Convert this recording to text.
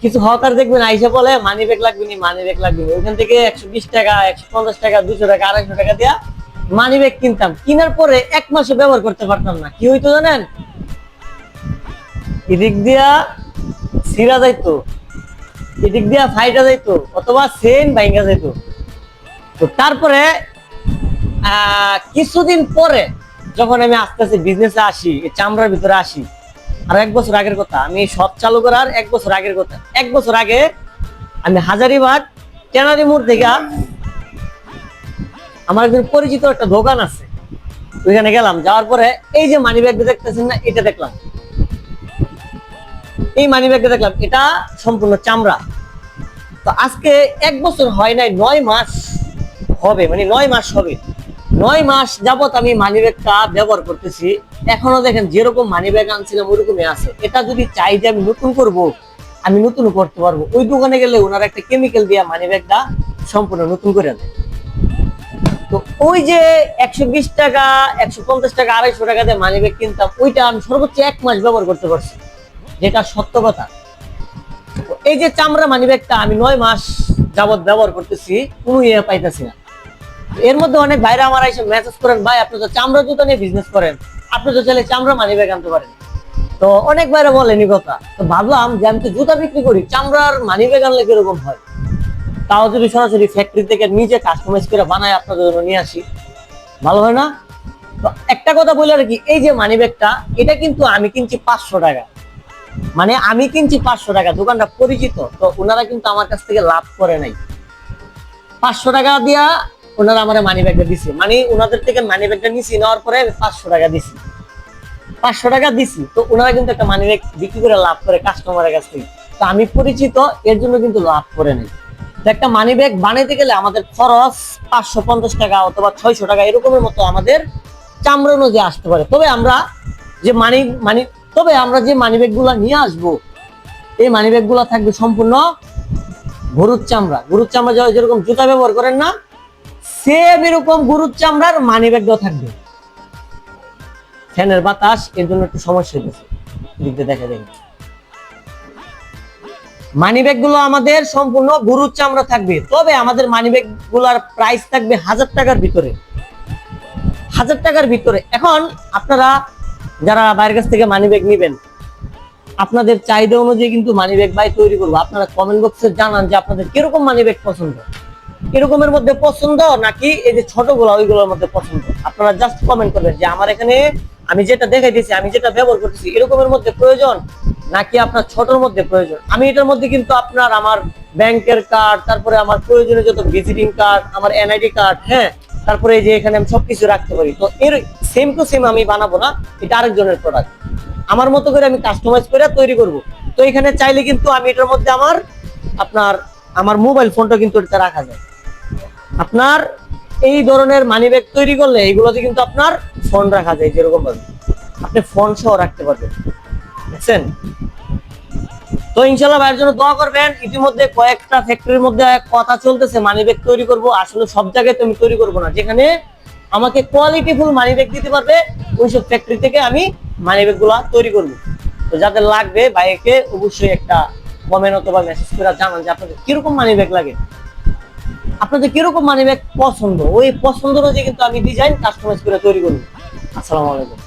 কিছু হকার দেখবেন আইসা বলে মানি ব্যাগ লাগবে নি, মানি ব্যাগ লাগবে নি, ওইখান থেকে 120 টাকা 150 টাকা 200 টাকা 250 টাকা দিয়া মানি ব্যাগ কিনতাম, কিনার পরে 1 মাসও ব্যবহার করতে পারতাম না। কি হইতো জানেন? এদিক দিয়া ছিঁড়া যাইতো, এদিক দিয়া ফাইটা যাইতো, অথবা চেইন ভাঙা যাইতো। তো তারপরে কিছুদিন পরে যখন আমি আস্তে আস্তে বিজনেসে আসি, চামড়ার ভিতরে আসি, আর 1 বছর আগের কথা, আমি সব চালু করার 1 বছর আগের কথা। 1 বছর আগে আমি হাজারিবাগ ট্যানারি মোড় থেকে আমার একজন পরিচিত একটা দোকান আছে, ওইখানে গেলাম। যাওয়ার পরে এই যে মানি ব্যাগটা দেখতেছেন না, এটা দেখলাম। এই মানি ব্যাগটা দেখলাম, এটা সম্পূর্ণ চামড়া। তো আজকে 1 বছর হয় নাই, 9 মাস হবে, মানে 9 মাস হবে। 9 মাস যাবত আমি মানি ব্যাগটা ব্যবহার করতেছি। এখনো দেখেন যেরকম মানি ব্যাগ আনছিলাম ওরকমই আছে। এটা যদি চাই যে আমি নতুন করব, আমি নতুন করতে পারবো। ওই দোকানে গেলে ওনারা একটা কেমিক্যাল দিয়ে মানি ব্যাগটা সম্পূর্ণ নতুন করে দেয়। তো ওই যে 120 টাকা 150 টাকা 250 টাকা দিয়ে মানি ব্যাগ কিনতাম, ওইটা আমি সর্বোচ্চ 1 মাস ব্যবহার করতে পারছি, যেটা সত্য কথা। এই যে চামড়া মানি ব্যাগটা আমি 9 মাস যাবত ব্যবহার করতেছি, কোনো ইয়ে পাইতেছি না। এর মধ্যে অনেক ভাইরা আমার এসে মেসেজ করেন, ভাই আপনি তো চামড়া জুতা নিয়ে বিজনেস করেন, আপনি তো চাইলে চামড়া মানি ব্যাগ আনতে পারেন। তো অনেক ভাইরা বলেনি কথা। তো ভাবলাম যে আমি তো জুতা বিক্রি করি, চামড়ার মানি ব্যাগ আনলে কিরকম হয়, তাও যদি সরাসরি ফ্যাক্টরি থেকে নিজে কাস্টমাইজ করে বানায় আপনাদের জন্য নিয়ে আসি, ভালো হয় না? তো একটা কথা বলে আর কি, এই যে মানি ব্যাগটা, এটা কিন্তু আমি কিনছি 500 টাকা, মানে আমি কিনছি 500 টাকা, দোকানটা পরিচিত, তো ওনারা কিন্তু আমার কাছ থেকে লাভ করে নাই। 500 টাকা দিয়া ওনারা আমার মানি ব্যাগটা দিছে, মানে ওনাদের থেকে মানি ব্যাগটা নিছি, নেওয়ার পরে 500 টাকা দিছি। 500 টাকা দিছি, তো ওনারা কিন্তু একটা মানি ব্যাগ বিক্রি করে লাভ করে কাস্টমারের কাছ থেকে। তো আমি পরিচিত, এর জন্য কিন্তু লাভ করে নাই। তো একটা মানি ব্যাগ বানাইতে গেলে আমাদের খরচ 550 টাকা অথবা 600 টাকা এরকমের মতো আমাদের চামড়া অনুযায়ী আসতে পারে। তবে আমরা যে মানি ব্যাগ গুলা নিয়ে আসবো, এই মানি ব্যাগ গুলা থাকবে সম্পূর্ণ গরুর চামড়া। গরুর চামড়া যেরকম জুতা ব্যবহার করেন না, সেম এরকম গরুর চামড়ার মানি ব্যাগটাও থাকবে। ফ্যানের বাতাস এর জন্য একটু সমস্যা হয়েছে, দেখা দেখে। মানি ব্যাগ গুলো আমাদের সম্পূর্ণ গরুর চামড়া থাকবে, তবে আমাদের মানি ব্যাগ গুলার প্রাইস থাকবে 1000 টাকার ভিতরে। 1000 টাকার ভিতরে। এখন আপনারা যারা বাইরের কাছ থেকে মানি ব্যাগ নিবেন, আপনাদের চাহিদা অনুযায়ী কিন্তু মানি ব্যাগ বাই তৈরি করবো। আপনারা কমেন্ট বক্সে জানান যে আপনাদের কিরকম মানি ব্যাগ পছন্দ, এরকমের মধ্যে পছন্দ নাকি এই যে ছোটগুলো ওইগুলোর মধ্যে পছন্দ। আপনারা জাস্ট কমেন্ট করবেন যে আমার এখানে আমি যেটা দেখাই দিয়েছি, আমি যেটা ব্যবহার করতেছি, এরকমের মধ্যে প্রয়োজন নাকি আপনার ছোটর মধ্যে প্রয়োজন। আমি এটার মধ্যে কিন্তু আপনার আমার ব্যাংকের কার্ড, তারপরে আমার প্রয়োজনীয় যত ভিজিটিং কার্ড, আমার এনআইডি কার্ড, হ্যাঁ, তারপরে এই যে এখানে আমি সবকিছু রাখতে পারি। তো এর সেম টু সেম আমি বানাবো না, এটা আরেকজনের প্রোডাক্ট, আমার মতো করে আমি কাস্টমাইজ করে তৈরি করব। তো এখানে চাইলে কিন্তু আমি এটার মধ্যে আমার মোবাইল ফোনটা কিন্তু এটা রাখা যায়। আপনার এই ধরনের মানি ব্যাগ তৈরি করলে এইগুলোতে কিন্তু আপনার ফোন রাখা যায়, যেরকম ভাবে আপনি ফোন সহ রাখতে পারবেন, বুঝছেন? তো ইনশাআল্লাহ ভাইয়ের জন্য দোয়া করবেন। ইতিমধ্যে কয়েকটা ফ্যাক্টরির মধ্যে কথা চলতেছে মানি ব্যাগ তৈরি করব। আসলে সব জায়গায় তো আমি তৈরি করবো না, যেখানে আমাকে কোয়ালিটিফুল মানি ব্যাগ দিতে পারবে ওইসব ফ্যাক্টরি থেকে আমি মানি ব্যাগ গুলা তৈরি করব। তো যাদের লাগবে ভাইকে অবশ্যই একটা কমেন্ট অথবা মেসেজ করে জানান যে আপনাদের কিরকম মানি ব্যাগ লাগে, আপনাদের কিরকম মানি ব্যাগ পছন্দ, ওই পছন্দ অনুযায়ী কিন্তু আমি ডিজাইন কাস্টমাইজ করে তৈরি করবো। আসসালামু আলাইকুম।